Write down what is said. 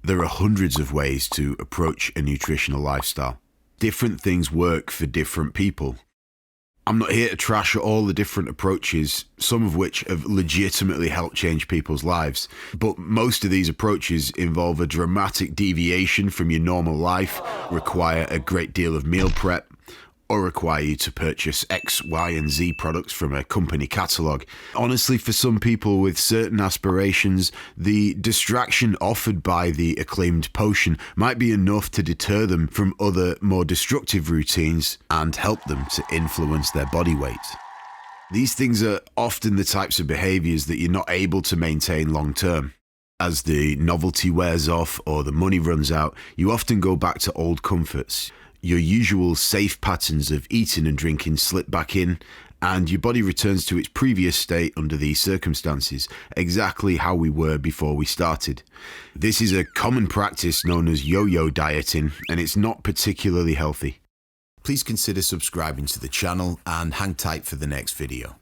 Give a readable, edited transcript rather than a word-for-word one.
There are hundreds of ways to approach a nutritional lifestyle. Different things work for different people. I'm not here to trash all the different approaches, some of which have legitimately helped change people's lives. But most of these approaches involve a dramatic deviation from your normal life, require a great deal of meal prep, or require you to purchase X, Y, and Z products from a company catalogue. Honestly, for some people with certain aspirations, the distraction offered by the acclaimed potion might be enough to deter them from other, more destructive routines and help them to influence their body weight. These things are often the types of behaviours that you're not able to maintain long term. As the novelty wears off or the money runs out, you often go back to old comforts. Your usual safe patterns of eating and drinking slip back in, and your body returns to its previous state under these circumstances, exactly how we were before we started. This is a common practice known as yo-yo dieting, and it's not particularly healthy. Please consider subscribing to the channel and hang tight for the next video.